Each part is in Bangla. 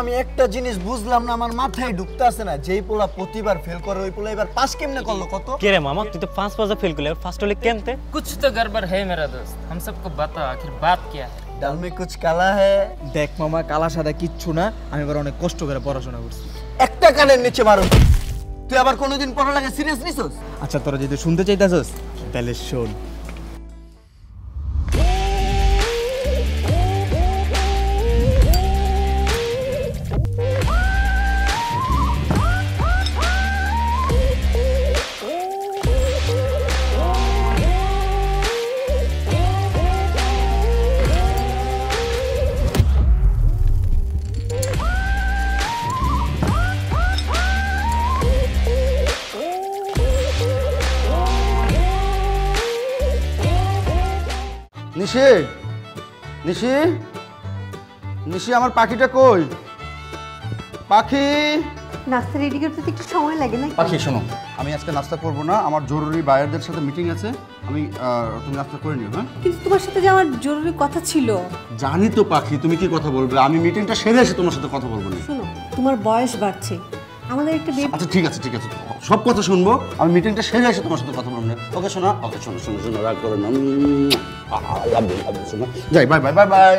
আমি একটা জিনিস বুঝলাম না, আমার মাথায় ঢুকতেছে না। যেই পোলা প্রতিবার ফেল করে ওই পোলা এবার পাস কেমনে করলো? কত কে রে মামা, তুই তো 5 বারে ফেল করলি, আর ফার্স্ট হলে কেমতে? कुछ तो गड़बड़ है मेरा दोस्त, हम सबको बता आखिर बात क्या है। ডাল মে কুছ কালা হ্যায়। দেখ মামা, কালা সাদা কিচ্ছু না, আমি এবার অনেক কষ্ট করে পড়াশোনা করছি। একটা কানের নিচে মারো। তুই আবার কোনোদিন পড়ালেখা সিরিয়াস নিছস? আচ্ছা, তোরা যদি শুনতে চাইতাছস তাহলে শোন। নিশি, নিশি, নিশি, আমার পাখিটা কই? পাখি, নাস্তা রেডি করতে একটু সময় লাগে না? পাখি শোনো, আমি আজকে নাস্তা করবো না, আমার জরুরি বায়ারদের সাথে মিটিং আছে। আমি তুমি নাস্তা করে নিও। হ্যাঁ, কিন্তু তোমার সাথে যে আমার জরুরি কথা ছিল। জানি তো পাখি, তুমি কি কথা বলবে, আমি মিটিংটা সেরে এসে তোমার সাথে কথা বলবো না। শোনো, তোমার বয়স বাড়ছে, আমাদের একটা বেবি। আচ্ছা ঠিক আছে, ঠিক আছে, সব কথা শুনবো, আমি মিটিংটা সেরে এসে তোমার সাথে কথা বলবো না। ওকে শোনা, ওকে শোনো, শোনো, শোনো, রাগ করো না। শোনো, যাই, bye bye bye bye.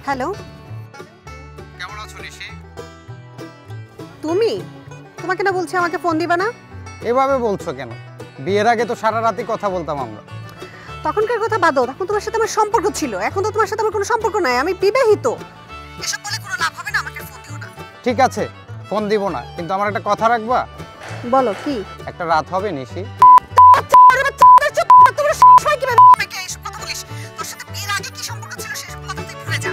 Hello, কেমন আছো নিশি? তুমি? তোমাকে না বলছি আমাকে ফোন দিবা না? এভাবে বলছো কেন? বিয়ের আগে তো সারা রাতই কথা বলতাম আমরা। তখনকার কথা বাদো, তখন তোমার সাথে আমার সম্পর্ক ছিল, এখন তো তোমার সাথে আমার কোনো সম্পর্ক নাই, আমি বিবাহিত। এসব বলে কোনো লাভ হবে না, আমাকে ফোন দিও না। ঠিক আছে, ফোন দিব না, কিন্তু আমার একটা কথা রাখবা। বলো কি? একটা রাত হবে নিশি। তোমরা সবাই কিভাবে আমাকে এসব কথা বলিস? তোর সাথে বিয়ের আগে কি সম্পর্ক ছিল সেসব কথা তুই ভুলে যা।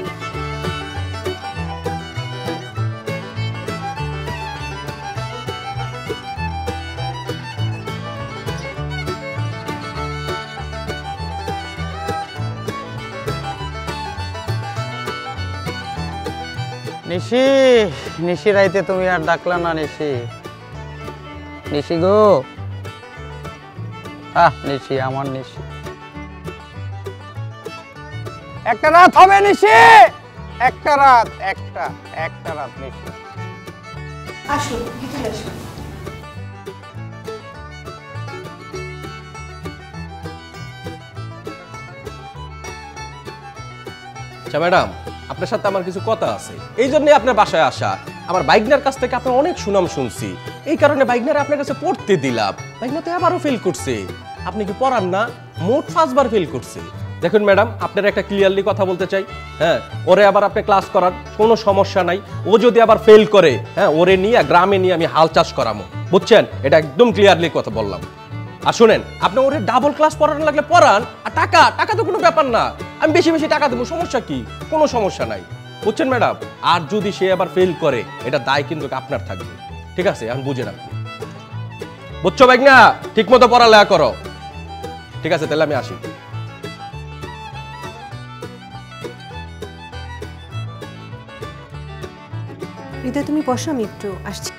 নিশি, নিশি রাইতে তুমি আর ডাকলা না নিশি। নিশি গো, নিশি, আমার নিশি। একটা রাত হবে নিশি, একটা রাত, একটা রাত নিশি। আসো, ভিতরে আসো। আচ্ছা ম্যাডাম, আপনার সাথে আমার কিছু কথা আছে, এই জন্য আপনার বাসায় আসা। আমার বাইকনার কাছ থেকে আপনার অনেক সুনাম শুনছি, এই কারণে বাইকনার আপনার কাছে পড়তে দিলাম। বাইকনা তো আবারও ফেল করছে, আপনি কি পড়ান না? মোট 5 বার ফেল করছে। দেখুন ম্যাডাম, আপনার একটা ক্লিয়ারলি কথা বলতে চাই। হ্যাঁ, ওরে আবার আপনি ক্লাস করার কোনো সমস্যা নাই। ও যদি আবার ফেল করে, হ্যাঁ, ওরে নিয়ে গ্রামে নিয়ে আমি হাল চাষ করামো, বুঝছেন? এটা একদম ক্লিয়ারলি কথা বললাম। আর শুনেন, আপনি ওরে ডাবল ক্লাস পড়ানো লাগলে পড়ান, আর টাকা তো কোনো ব্যাপার না, আমি বেশি বেশি টাকা দেবো, সমস্যা কি? কোনো সমস্যা নাই, বুঝছেন ম্যাডাম? আর যদি সে আবার ফেল করে, এটা দায় কিন্তু আপনার থাকবে, ঠিক আছে? এখন বুঝেন আপনি, বুঝছো ভাই না? ঠিক মতো পড়ালেখা করো, ঠিক আছে? তাহলে আমি আসি। হৃদয়, তুমি বসো, আমি একটু আসছি।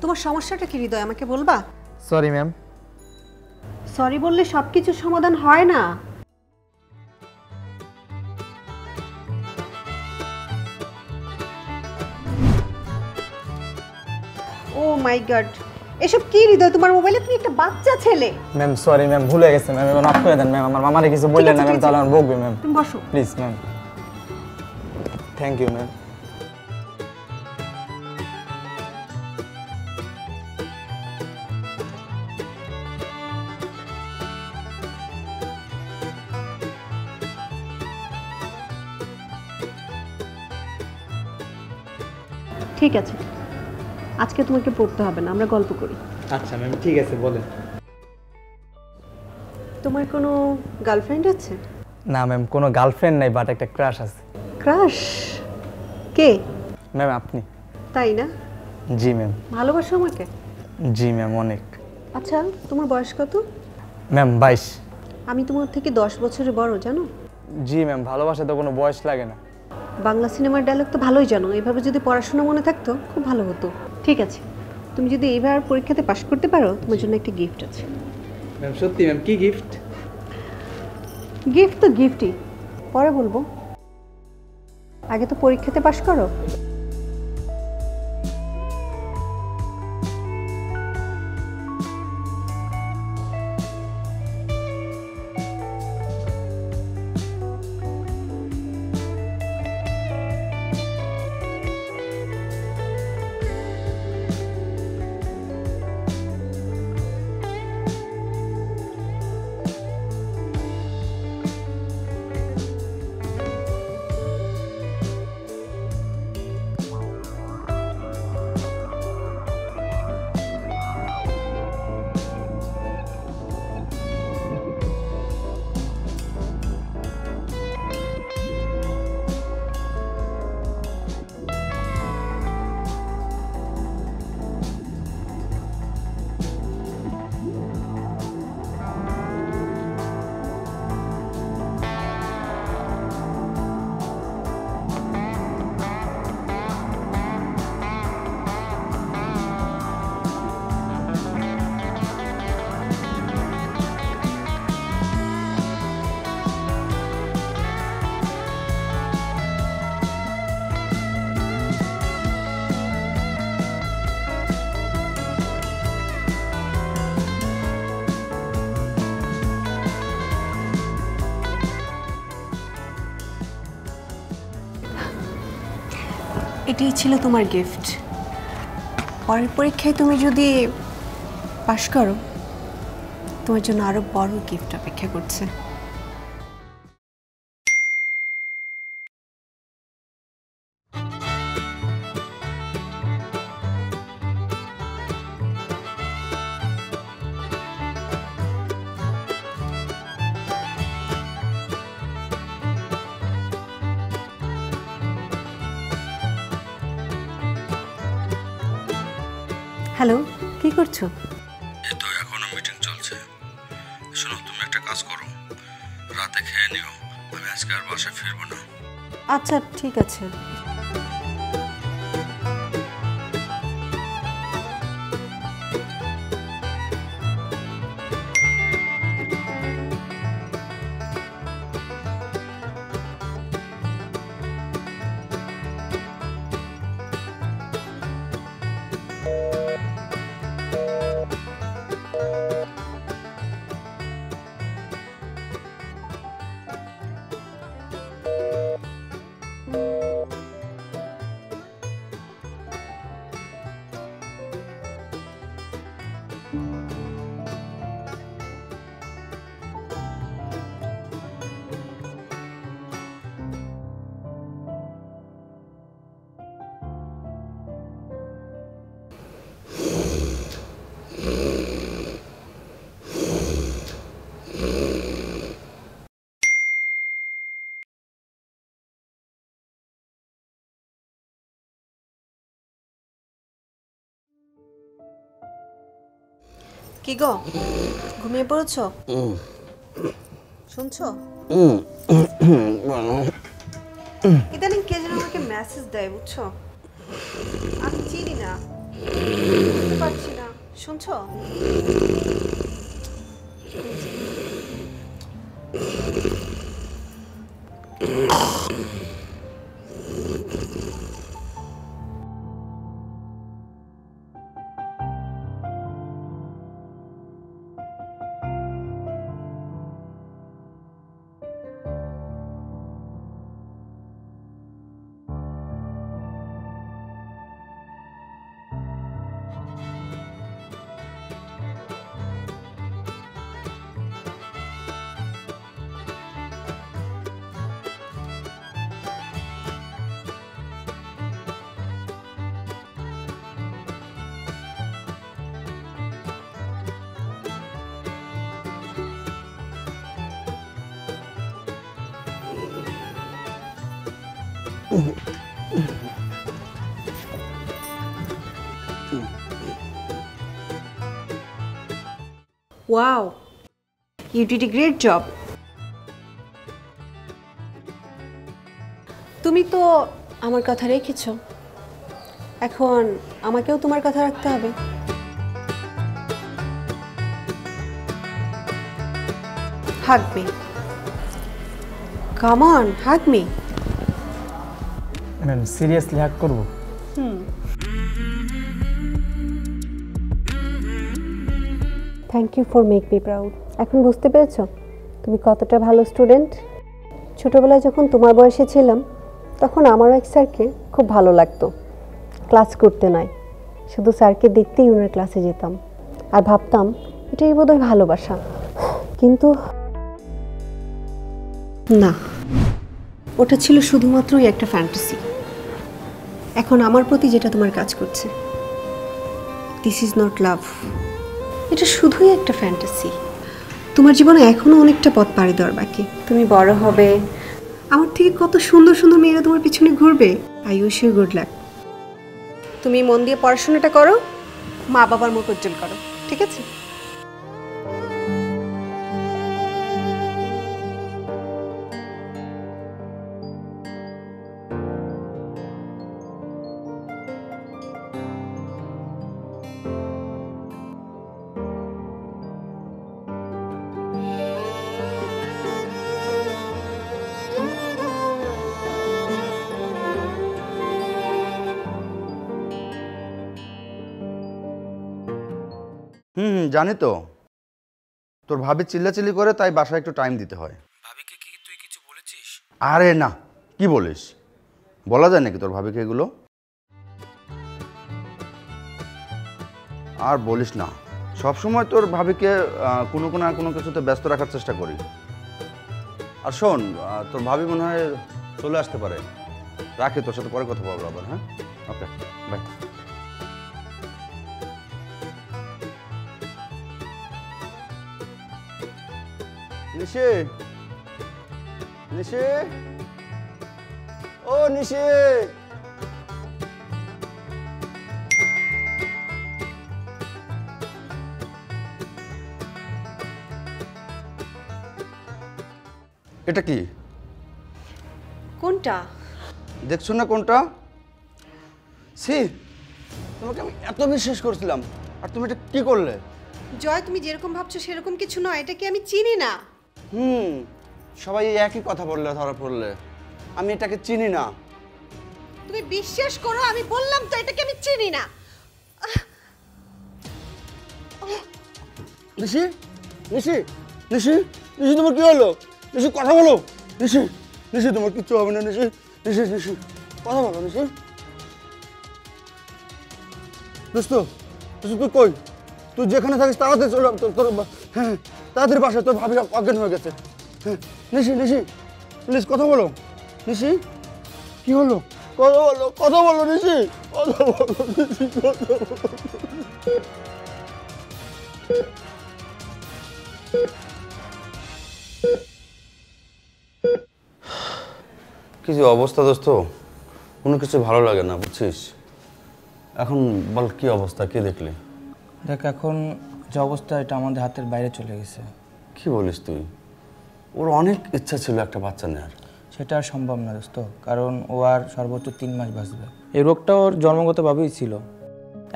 তোমার সমস্যাটা কি হৃদয়, আমাকে বলবা? Sorry ma'am. সরি বললে সবকিছু সমাধান হয় না। মাই গড, এসব কি হৃদয় তোমার মোবাইলে? তুমি একটা বাচ্চা ছেলে। ম্যাম সরি ম্যাম, ভুলে গেছে ম্যাম, এবার মাফ করে দেন ম্যাম। আমার মামারে কিছু বললেন না ম্যাম, তাহলে আমার বকবে ম্যাম। তুমি বসো। Please ma'am, thank you ma'am. ঠিক আছে, আজকে তোমাকে পড়তে হবে না, আমরা গল্প করি। আচ্ছা ম্যাম ঠিক আছে, বলেন। তোমার কোনো গার্লফ্রেন্ড আছে? না ম্যাম, কোনো গার্লফ্রেন্ড নাই, বাট একটা ক্রাশ আছে। ক্রাশ? কে? ম্যাম আপনি। তাই না? জি ম্যাম। ভালোবাসো আমাকে? জি ম্যাম অনেক। আচ্ছা, তোমার বয়স কত? ম্যাম 22। আমি তোমার থেকে 10 বছরের বড়, জানো? জি ম্যাম, ভালোবাসা তো কোনো বয়স লাগে না। বাংলা সিনেমার ডায়লগ তো ভালোই জানো, এইভাবে যদি পড়াশোনা মনে থাকতো খুব ভালো হতো। ঠিক আছে, তুমি যদি এইবার পরীক্ষাতে পাশ করতে পারো, তোমার জন্য একটা গিফট আছে। ম্যাম সত্যি ম্যাম, কি গিফট? গিফট তো গিফটই, পরে বলবো, আগে তো পরীক্ষাতে পাশ করো। এটাই ছিল তোমার গিফট। পরের পরীক্ষায় তুমি যদি পাশ করো, তোমার জন্য আরো বড় গিফট অপেক্ষা করছে। হ্যালো, কি করছো? এই তো এখনো মিটিং চলছে। শোনো, তুমি একটা কাজ করো, রাতে খেয়ে নিও, আমি আজকে আর বাসায় ফিরবো না। আচ্ছা ঠিক আছে। কি গো, ঘুমিয়ে পড়েছো? শুনছো? ইদানিং কে যেন আমাকে মেসেজ দেয়, বুঝছো? আমি চিনি না, বুঝতে পারছি না। শুনছো? Wow, you did a great job. তুমি তো আমার কথা রেখেছো, এখন আমাকেও তোমার কথা রাখতে হবে। Hug me, come on, hug me. Ma'am seriously hack করবো? Thank you for make me proud. এখন বুঝতে পেরেছো তুমি কতটা ভালো স্টুডেন্ট। ছোটবেলায় যখন তোমার বয়সে ছিলাম তখন আমারও এক স্যারকে খুব ভালো লাগতো। ক্লাস করতে নয়, শুধু স্যারকে দেখতেই ওনার ক্লাসে যেতাম আর ভাবতাম এটাই বোধহয় ভালোবাসা। কিন্তু না, ওটা ছিল শুধুমাত্রই একটা ফ্যান্টাসি। এখন আমার প্রতি যেটা তোমার কাজ করছে, দিস ইজ নট লাভ, এটা শুধুই একটা ফ্যান্টাসি। তোমার জীবনে এখনো অনেকটা পথ পাড়ি দেওয়ার বাকি। তুমি বড় হবে, আমার থেকে কত সুন্দর সুন্দর মেয়েরা তোমার পিছনে ঘুরবে। I wish you good luck. তুমি মন দিয়ে পড়াশোনাটা করো, মা বাবার মুখ উজ্জ্বল করো, ঠিক আছে? জানি তো, তোর ভাবি চিল্লাচিল্লি করে, তাই বাসায় একটু টাইম দিতে হয়। ভাবিকে কি তুই কিছু বলেছিস? আরে না, কি বলিস, বলা যায় নাকি তোর ভাবিকে এগুলো? আর বলিস না, সবসময় তোর ভাবিকে কোনো না কোনো কিছুতে ব্যস্ত রাখার চেষ্টা করি। আর শোন, তোর ভাবি মনে হয় চলে আসতে পারে, রাখি, তোর সাথে পরে কথা বলবো আবার। হ্যাঁ, ওকে, বাই। নিশি, নিশি, ও নিশি, এটা কি? কোনটা? দেখছো না কোনটা? সি, তোমাকে আমি এত বিশ্বাস করছিলাম, আর তুমি এটা কি করলে? জয়, তুমি যেরকম ভাবছো সেরকম কিছু নয়, এটা কি আমি চিনি না। সবাই একই কথা বললে, ধরা পড়লে। আমি এটাকে চিনি না। তুমি বিশ্বাস করো, আমি বললাম তো এটাকে আমি চিনি না। নিশি, নিশি, নিশি, নিশি, তোমার কি হলো? নিশি, কথা বলো। নিশি, নিশি, তোমার কিচ্ছু হবে না। নিশি, নিশি, নিশি, কথা বলো। নিশি, দোস্ত, দোস্ত, তুই কই? তুই যেখানে থাকিস তাড়াতাড়ি চলে, তোর হ্যাঁ, তাড়াতাড়ি বাসায়, তোর ভাবি অজ্ঞান হয়ে গেছে। হ্যাঁ, নিশি, নিশি, প্লিজ কথা বলো। নিশি, কি হলো? কথা বলো, কথা বলো নিশি, কথা বলো নিশি, কথা বলো। কি যে অবস্থা দোস্ত, কোনো কিছু ভালো লাগে না, বুঝছিস? এখন বল, কি অবস্থা, কি দেখলি? দেখ, এখন যে অবস্থা, এটা আমাদের হাতের বাইরে চলে গেছে। কি বলিস তুই? ওর অনেক ইচ্ছা ছিল একটা বাচ্চা নেওয়ার। সেটা আর সম্ভব না দোস্ত, কারণ ও আর সর্বোচ্চ 3 মাস বাঁচবে। এই রোগটা ওর জন্মগতভাবেই ছিল,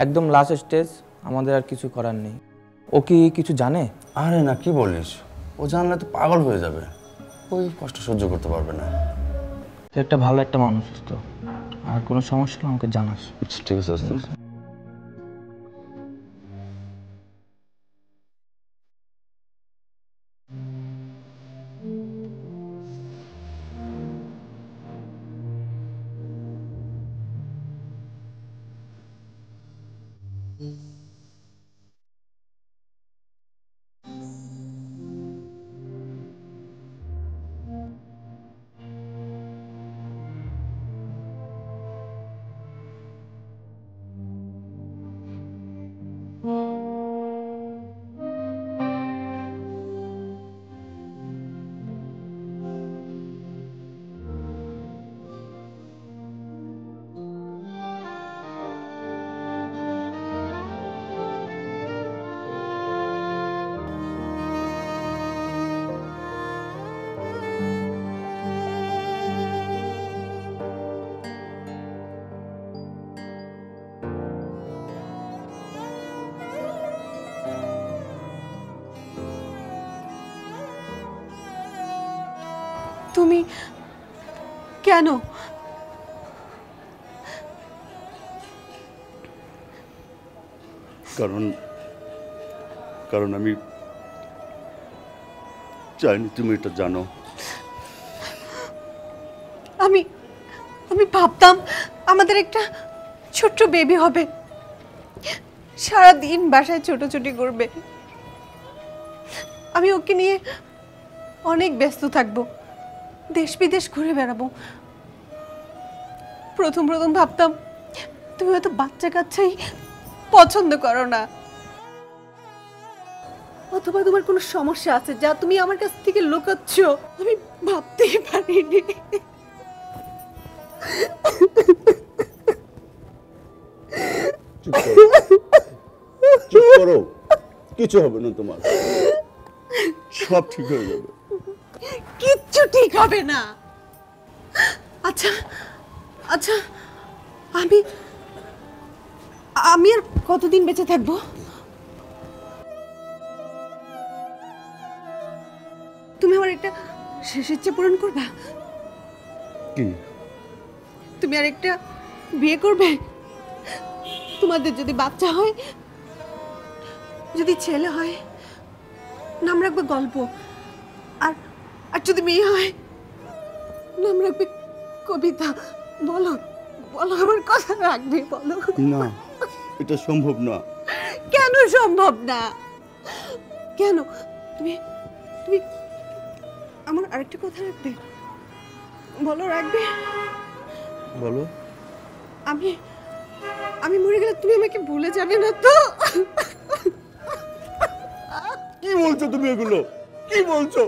একদম লাস্ট স্টেজ, আমাদের আর কিছু করার নেই। ও কি কিছু জানে? আরে না, কি বলিস, ও জানলে তো পাগল হয়ে যাবে, ওই কষ্ট সহ্য করতে পারবে না। তুই একটা ভালো একটা মানুষ দোস্ত, আর কোনো সমস্যা হলে আমাকে জানাস। ঠিক আছে দোস্ত। তুমি কেন? কারণ আমি চাইনি তুমি এটা জানো। আমি ভাবতাম আমাদের একটা ছোট্ট বেবি হবে, সারাদিন বাসায় ছোটাছুটি করবে, আমি ওকে নিয়ে অনেক ব্যস্ত থাকবো, দেশ বিদেশ ঘুরে বেড়াবো। প্রথম ভাবতাম তুমি হয়তো বাচ্চা কাচ্চাই পছন্দ করো না, অথবা তোমার কোনো সমস্যা আছে যা তুমি আমার কাছ থেকে লুকাচ্ছ। আমি ভাবতেই পারিনি। চুপ করো, কিছু হবে না তোমার, সব ঠিক হয়ে যাবে। কিচ্ছু ঠিক হবে না। আচ্ছা আচ্ছা, আমি আর কতদিন বেঁচে থাকবো? তুমি আমার একটা শেষ ইচ্ছে পূরণ করবা? কি? তুমি আর একটা বিয়ে করবে? তোমাদের যদি বাচ্চা হয়, যদি ছেলে হয় নাম রাখবে গল্প, আর আর যদি মেয়ে হয় নাম রাখবে কবিতা। বলো বলো, আমার কথা রাখবে? বলো। না, এটা সম্ভব না। কেন সম্ভব না? কেন? তুমি তুমি আমার আরেকটা কথা রাখবে? বলো, রাখবে? বলো। আমি মরে গেলে তুমি আমাকে ভুলে যাবে না তো? কি বলছো তুমি এগুলো? কি বলছো?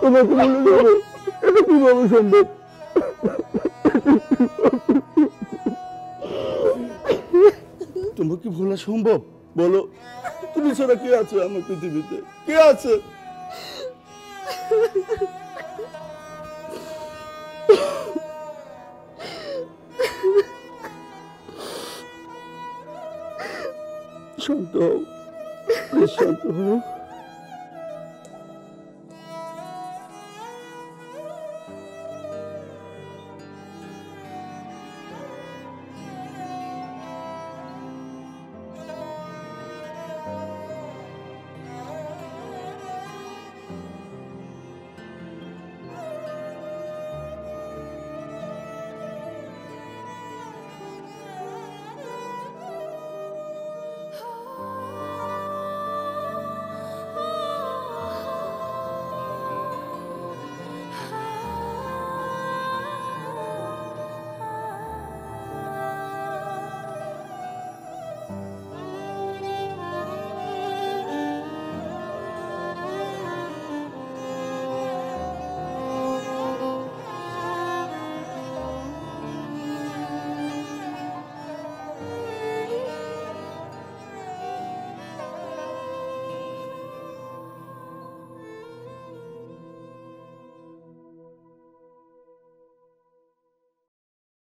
তোমাকে ভুলে যাবো? এটা কিভাবে সম্ভব? তোমাকে ভোলা সম্ভব? বলো, তুমি ছাড়া কে আছে আমার পৃথিবীতে? কে আছে? শান্ত হও, শান্ত হও।